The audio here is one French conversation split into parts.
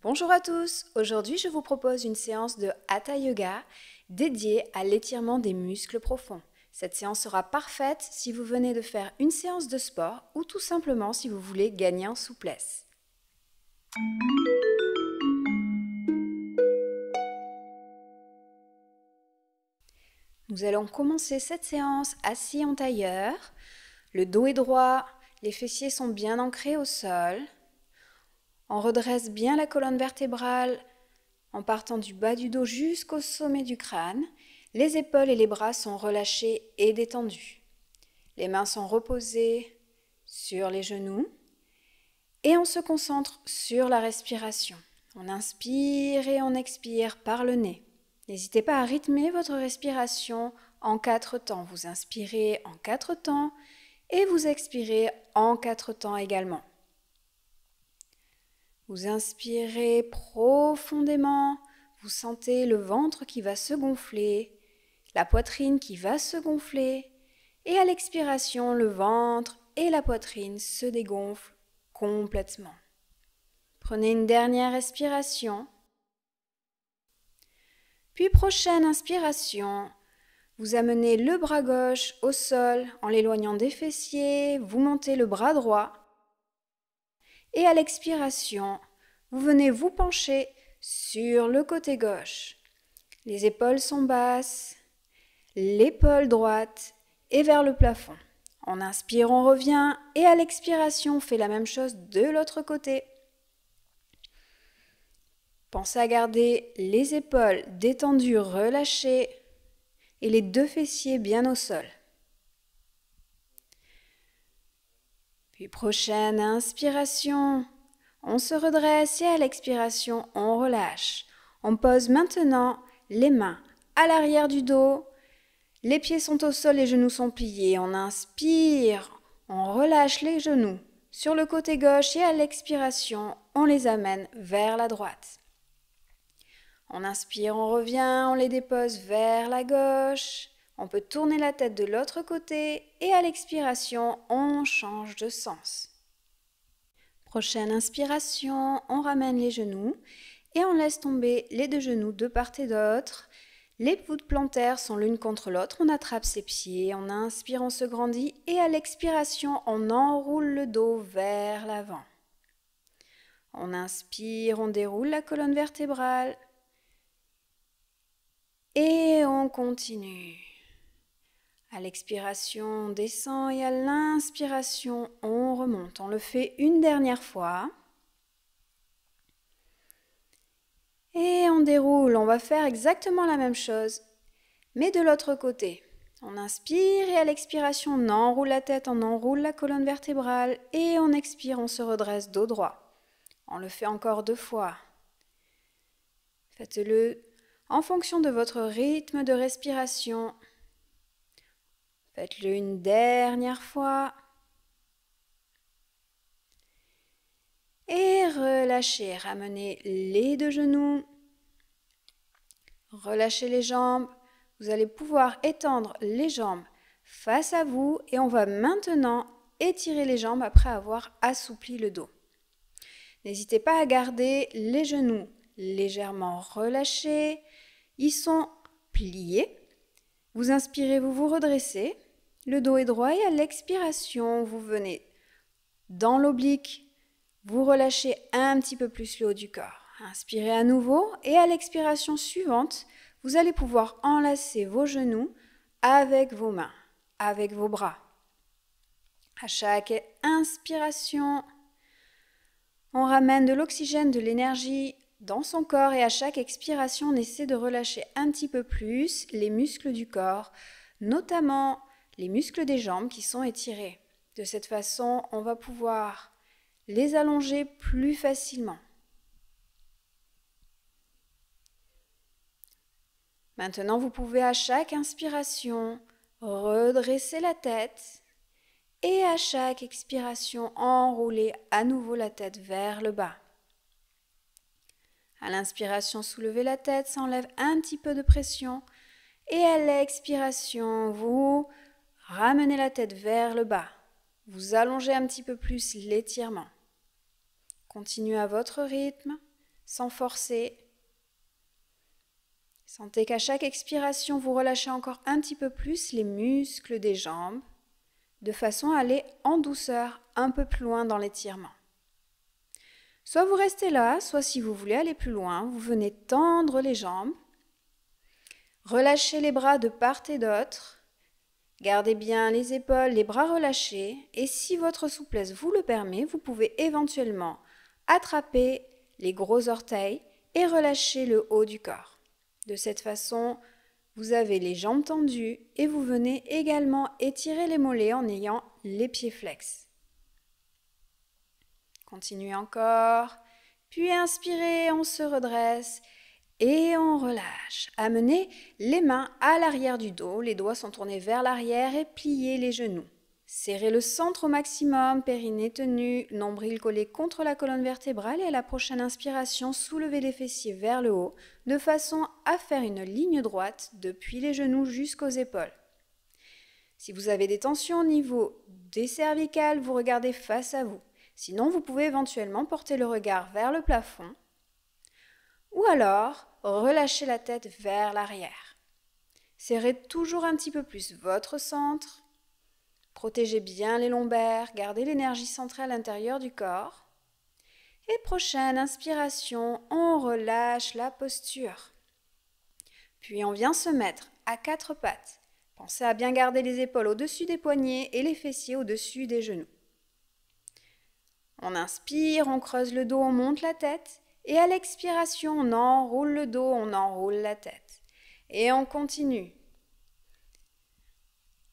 Bonjour à tous, aujourd'hui je vous propose une séance de Hatha Yoga dédiée à l'étirement des muscles profonds. Cette séance sera parfaite si vous venez de faire une séance de sport ou tout simplement si vous voulez gagner en souplesse. Nous allons commencer cette séance assis en tailleur. Le dos est droit, les fessiers sont bien ancrés au sol. On redresse bien la colonne vertébrale en partant du bas du dos jusqu'au sommet du crâne. Les épaules et les bras sont relâchés et détendus. Les mains sont reposées sur les genoux et on se concentre sur la respiration. On inspire et on expire par le nez. N'hésitez pas à rythmer votre respiration en 4 temps. Vous inspirez en 4 temps et vous expirez en 4 temps également. Vous inspirez profondément, vous sentez le ventre qui va se gonfler, la poitrine qui va se gonfler, et à l'expiration, le ventre et la poitrine se dégonflent complètement. Prenez une dernière respiration. Puis prochaine inspiration, vous amenez le bras gauche au sol en l'éloignant des fessiers, vous montez le bras droit. Et à l'expiration, vous venez vous pencher sur le côté gauche. Les épaules sont basses, l'épaule droite et vers le plafond. En inspire, on revient et à l'expiration, on fait la même chose de l'autre côté. Pensez à garder les épaules détendues, relâchées et les 2 fessiers bien au sol. Puis prochaine inspiration, on se redresse et à l'expiration, on relâche. On pose maintenant les mains à l'arrière du dos. Les pieds sont au sol, les genoux sont pliés. On inspire, on relâche les genoux sur le côté gauche et à l'expiration, on les amène vers la droite. On inspire, on revient, on les dépose vers la gauche. On peut tourner la tête de l'autre côté et à l'expiration, on change de sens. Prochaine inspiration, on ramène les genoux et on laisse tomber les 2 genoux de part et d'autre. Les voûtes plantaires sont l'une contre l'autre, on attrape ses pieds, on inspire, on se grandit et à l'expiration, on enroule le dos vers l'avant. On inspire, on déroule la colonne vertébrale et on continue. À l'expiration, on descend et à l'inspiration, on remonte. On le fait une dernière fois. Et on déroule. On va faire exactement la même chose, mais de l'autre côté. On inspire et à l'expiration, on enroule la tête, on enroule la colonne vertébrale et on expire, on se redresse dos droit. On le fait encore 2 fois. Faites-le en fonction de votre rythme de respiration. Faites-le une dernière fois. Et relâchez, ramenez les 2 genoux. Relâchez les jambes. Vous allez pouvoir étendre les jambes face à vous et on va maintenant étirer les jambes après avoir assoupli le dos. N'hésitez pas à garder les genoux légèrement relâchés. Ils sont pliés. Vous inspirez, vous vous redressez. Le dos est droit et à l'expiration, vous venez dans l'oblique. Vous relâchez un petit peu plus le haut du corps. Inspirez à nouveau et à l'expiration suivante, vous allez pouvoir enlacer vos genoux avec vos mains, avec vos bras. À chaque inspiration, on ramène de l'oxygène, de l'énergie dans son corps et à chaque expiration, on essaie de relâcher un petit peu plus les muscles du corps, notamment les muscles des jambes qui sont étirés. De cette façon, on va pouvoir les allonger plus facilement. Maintenant, vous pouvez à chaque inspiration redresser la tête et à chaque expiration enrouler à nouveau la tête vers le bas. À l'inspiration, soulevez la tête, ça enlève un petit peu de pression et à l'expiration, vous ramenez la tête vers le bas. Vous allongez un petit peu plus l'étirement. Continuez à votre rythme. sans forcer. Sentez qu'à chaque expiration, vous relâchez encore un petit peu plus les muscles des jambes, de façon à aller en douceur un peu plus loin dans l'étirement. Soit vous restez là, soit si vous voulez aller plus loin, vous venez tendre les jambes, relâchez les bras de part et d'autre, gardez bien les épaules, les bras relâchés, et si votre souplesse vous le permet, vous pouvez éventuellement attraper les gros orteils et relâcher le haut du corps. De cette façon, vous avez les jambes tendues et vous venez également étirer les mollets en ayant les pieds flex. Continuez encore, puis inspirez, on se redresse et on relâche. Amenez les mains à l'arrière du dos, les doigts sont tournés vers l'arrière et pliez les genoux. Serrez le centre au maximum, périnée tenu, nombril collé contre la colonne vertébrale et à la prochaine inspiration, soulevez les fessiers vers le haut de façon à faire une ligne droite depuis les genoux jusqu'aux épaules. Si vous avez des tensions au niveau des cervicales, vous regardez face à vous. Sinon, vous pouvez éventuellement porter le regard vers le plafond ou alors relâcher la tête vers l'arrière. Serrez toujours un petit peu plus votre centre. Protégez bien les lombaires, gardez l'énergie centrée à l'intérieur du corps. Et prochaine inspiration, on relâche la posture. Puis on vient se mettre à quatre pattes. Pensez à bien garder les épaules au-dessus des poignets et les fessiers au-dessus des genoux. On inspire, on creuse le dos, on monte la tête. Et à l'expiration, on enroule le dos, on enroule la tête. Et on continue.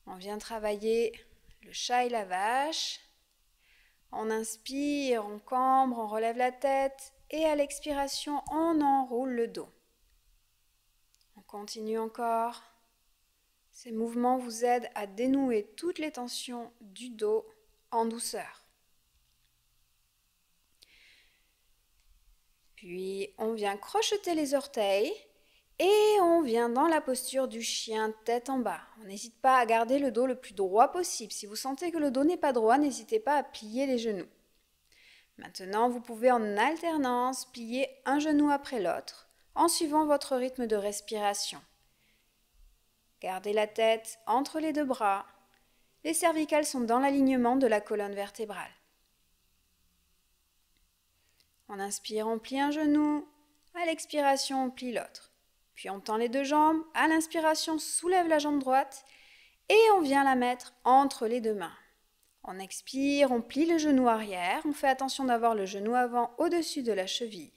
On vient travailler le chat et la vache. On inspire, on cambre, on relève la tête. Et à l'expiration, on enroule le dos. On continue encore. Ces mouvements vous aident à dénouer toutes les tensions du dos en douceur. Puis, on vient crocheter les orteils et on vient dans la posture du chien tête en bas. On n'hésite pas à garder le dos le plus droit possible. Si vous sentez que le dos n'est pas droit, n'hésitez pas à plier les genoux. Maintenant, vous pouvez en alternance plier un genou après l'autre en suivant votre rythme de respiration. Gardez la tête entre les deux bras. Les cervicales sont dans l'alignement de la colonne vertébrale. On inspire, on plie un genou. À l'expiration, on plie l'autre. Puis on tend les deux jambes. À l'inspiration, on soulève la jambe droite et on vient la mettre entre les deux mains. On expire, on plie le genou arrière. On fait attention d'avoir le genou avant au-dessus de la cheville.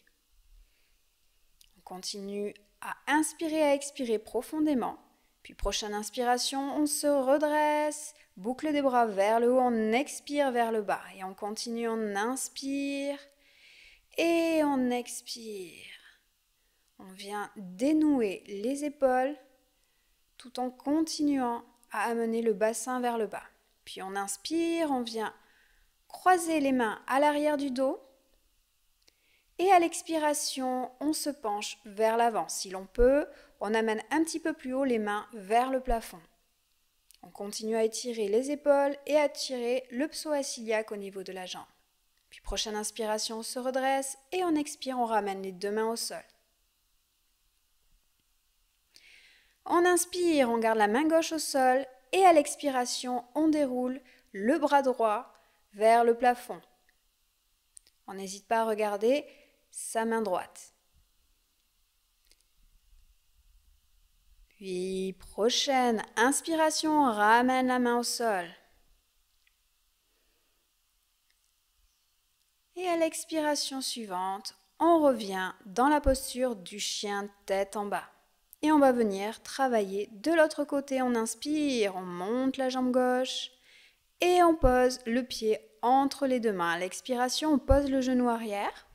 On continue à inspirer, à expirer profondément. Puis prochaine inspiration, on se redresse, boucle des bras vers le haut, on expire vers le bas. Et on continue, on inspire et on expire. On vient dénouer les épaules tout en continuant à amener le bassin vers le bas. Puis on inspire, on vient croiser les mains à l'arrière du dos. Et à l'expiration, on se penche vers l'avant. Si l'on peut, on amène un petit peu plus haut les mains vers le plafond. On continue à étirer les épaules et à tirer le psoas iliaque au niveau de la jambe. Puis prochaine inspiration, on se redresse et on expire, on ramène les deux mains au sol. On inspire, on garde la main gauche au sol et à l'expiration, on déroule le bras droit vers le plafond. On n'hésite pas à regarder sa main droite. Puis prochaine inspiration, on ramène la main au sol. Et à l'expiration suivante, on revient dans la posture du chien tête en bas. Et on va venir travailler de l'autre côté. On inspire, on monte la jambe gauche et on pose le pied entre les deux mains. À l'expiration, on pose le genou arrière.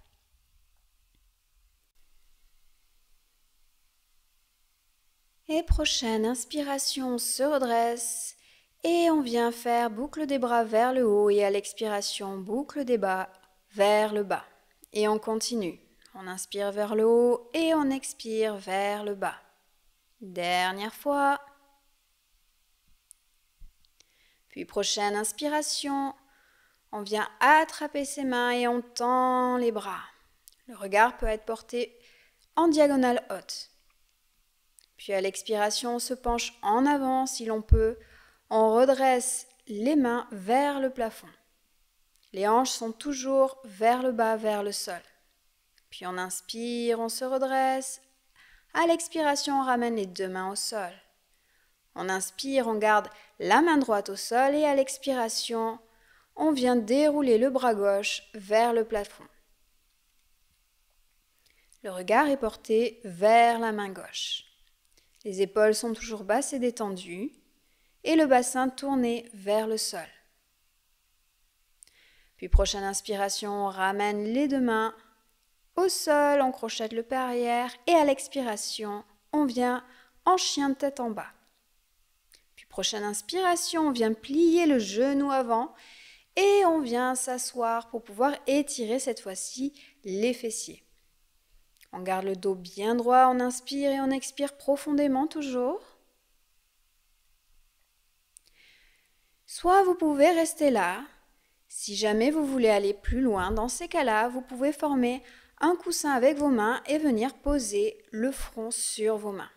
Et prochaine inspiration, on se redresse et on vient faire boucle des bras vers le haut et à l'expiration, boucle des bras vers le bas. Et on continue. On inspire vers le haut et on expire vers le bas. Dernière fois. Puis prochaine inspiration, on vient attraper ses mains et on tend les bras. Le regard peut être porté en diagonale haute. Puis à l'expiration, on se penche en avant si l'on peut. On redresse les mains vers le plafond. Les hanches sont toujours vers le bas, vers le sol. Puis on inspire, on se redresse. À l'expiration, on ramène les deux mains au sol. On inspire, on garde la main droite au sol et à l'expiration, on vient dérouler le bras gauche vers le plafond. Le regard est porté vers la main gauche. Les épaules sont toujours basses et détendues et le bassin tourné vers le sol. Puis prochaine inspiration, on ramène les deux mains au sol, on crochette le pied arrière et à l'expiration, on vient en chien de tête en bas. Puis prochaine inspiration, on vient plier le genou avant et on vient s'asseoir pour pouvoir étirer cette fois-ci les fessiers. On garde le dos bien droit, on inspire et on expire profondément toujours. Soit vous pouvez rester là. Si jamais vous voulez aller plus loin, dans ces cas-là, vous pouvez former un coussin avec vos mains et venir poser le front sur vos mains.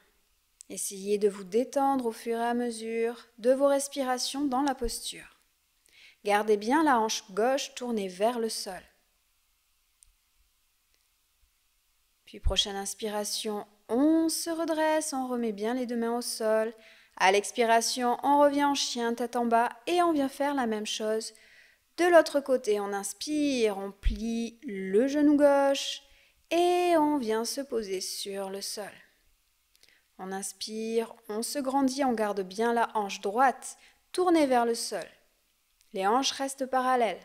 Essayez de vous détendre au fur et à mesure de vos respirations dans la posture. Gardez bien la hanche gauche tournée vers le sol. Puis prochaine inspiration, on se redresse, on remet bien les deux mains au sol. À l'expiration, on revient en chien, tête en bas et on vient faire la même chose. De l'autre côté, on inspire, on plie le genou gauche et on vient se poser sur le sol. On inspire, on se grandit, on garde bien la hanche droite tournée vers le sol. Les hanches restent parallèles.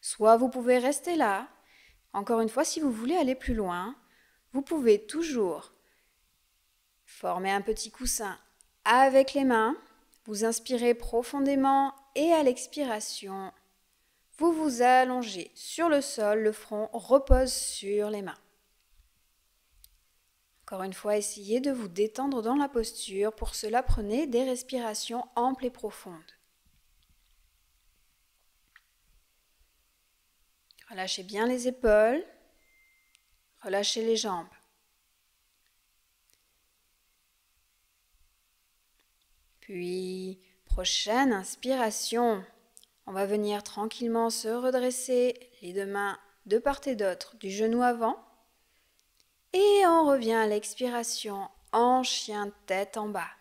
Soit vous pouvez rester là. Encore une fois, si vous voulez aller plus loin, vous pouvez toujours former un petit coussin avec les mains. Vous inspirez profondément et à l'expiration, vous vous allongez sur le sol, le front repose sur les mains. Encore une fois, essayez de vous détendre dans la posture. Pour cela, prenez des respirations amples et profondes. Relâchez bien les épaules, relâchez les jambes. Puis, prochaine inspiration, on va venir tranquillement se redresser, les deux mains de part et d'autre du genou avant. Et on revient à l'expiration en chien tête en bas.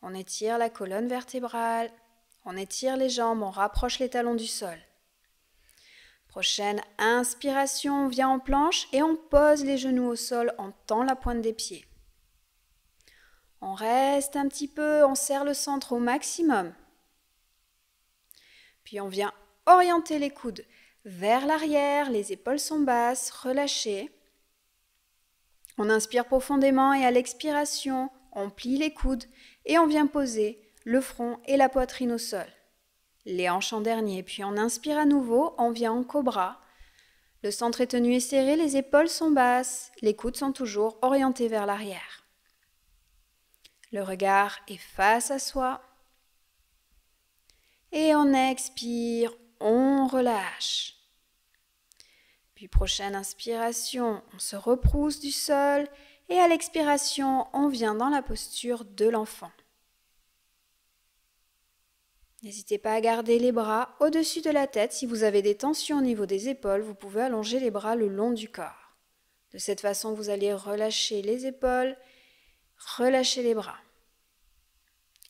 On étire la colonne vertébrale, on étire les jambes, on rapproche les talons du sol. Prochaine inspiration, on vient en planche et on pose les genoux au sol, on tend la pointe des pieds. On reste un petit peu, on serre le centre au maximum. Puis on vient orienter les coudes vers l'arrière, les épaules sont basses, relâchées. On inspire profondément et à l'expiration, on plie les coudes et on vient poser le front et la poitrine au sol. Les hanches en dernier, puis on inspire à nouveau, on vient en cobra. Le centre est tenu et serré, les épaules sont basses, les coudes sont toujours orientés vers l'arrière. Le regard est face à soi. Et on expire, on relâche. Puis prochaine inspiration, on se repousse du sol et à l'expiration, on vient dans la posture de l'enfant. N'hésitez pas à garder les bras au-dessus de la tête. Si vous avez des tensions au niveau des épaules, vous pouvez allonger les bras le long du corps. De cette façon, vous allez relâcher les épaules, relâcher les bras.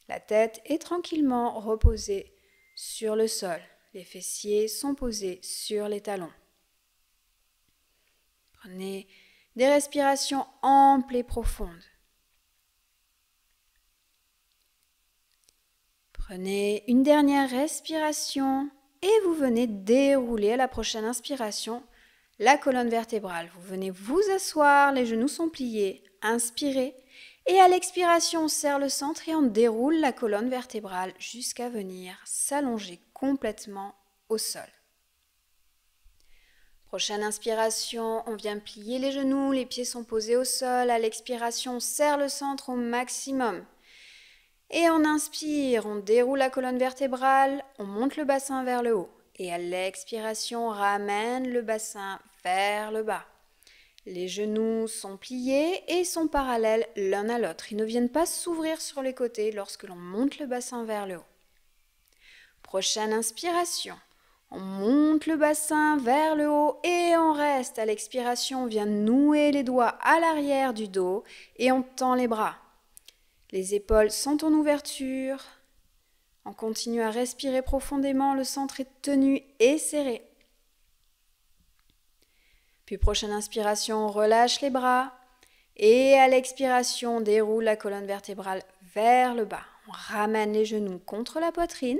La tête est tranquillement reposée sur le sol. Les fessiers sont posés sur les talons. Prenez des respirations amples et profondes. Prenez une dernière respiration et vous venez dérouler à la prochaine inspiration la colonne vertébrale. Vous venez vous asseoir, les genoux sont pliés, inspirez et à l'expiration on serre le centre et on déroule la colonne vertébrale jusqu'à venir s'allonger complètement au sol. Prochaine inspiration, on vient plier les genoux, les pieds sont posés au sol. À l'expiration, on serre le centre au maximum. Et on inspire, on déroule la colonne vertébrale, on monte le bassin vers le haut. Et à l'expiration, ramène le bassin vers le bas. Les genoux sont pliés et sont parallèles l'un à l'autre. Ils ne viennent pas s'ouvrir sur les côtés lorsque l'on monte le bassin vers le haut. Prochaine inspiration. On monte le bassin vers le haut et on reste. À l'expiration, on vient nouer les doigts à l'arrière du dos et on tend les bras. Les épaules sont en ouverture. On continue à respirer profondément. Le centre est tenu et serré. Puis prochaine inspiration, on relâche les bras. Et à l'expiration, on déroule la colonne vertébrale vers le bas. On ramène les genoux contre la poitrine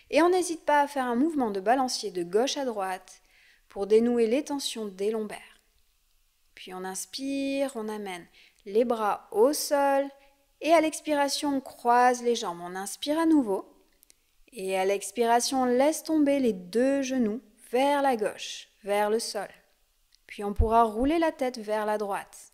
et on n'hésite pas à faire un mouvement de balancier de gauche à droite pour dénouer les tensions des lombaires. Puis on inspire, on amène les bras au sol et à l'expiration, on croise les jambes. On inspire à nouveau et à l'expiration, on laisse tomber les deux genoux vers la gauche, vers le sol. Puis on pourra rouler la tête vers la droite.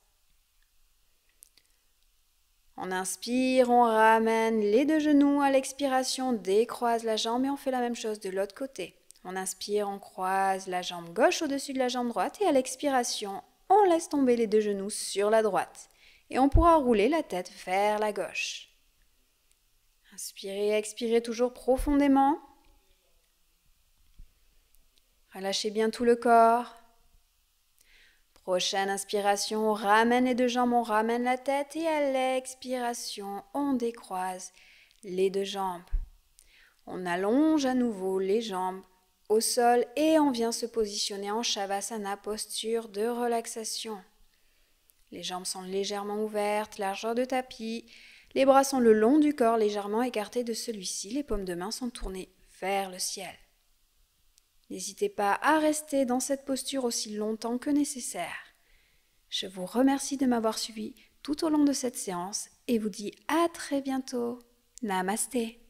On inspire, on ramène les deux genoux. À l'expiration, on décroise la jambe et on fait la même chose de l'autre côté. On inspire, on croise la jambe gauche au-dessus de la jambe droite et à l'expiration, on laisse tomber les deux genoux sur la droite. Et on pourra rouler la tête vers la gauche. Inspirez, expirez toujours profondément. Relâchez bien tout le corps. Prochaine inspiration, on ramène les deux jambes, on ramène la tête et à l'expiration, on décroise les deux jambes. On allonge à nouveau les jambes au sol et on vient se positionner en Shavasana, posture de relaxation. Les jambes sont légèrement ouvertes, largeur de tapis. Les bras sont le long du corps, légèrement écartés de celui-ci. Les paumes de main sont tournées vers le ciel. N'hésitez pas à rester dans cette posture aussi longtemps que nécessaire. Je vous remercie de m'avoir suivi tout au long de cette séance et vous dis à très bientôt. Namasté.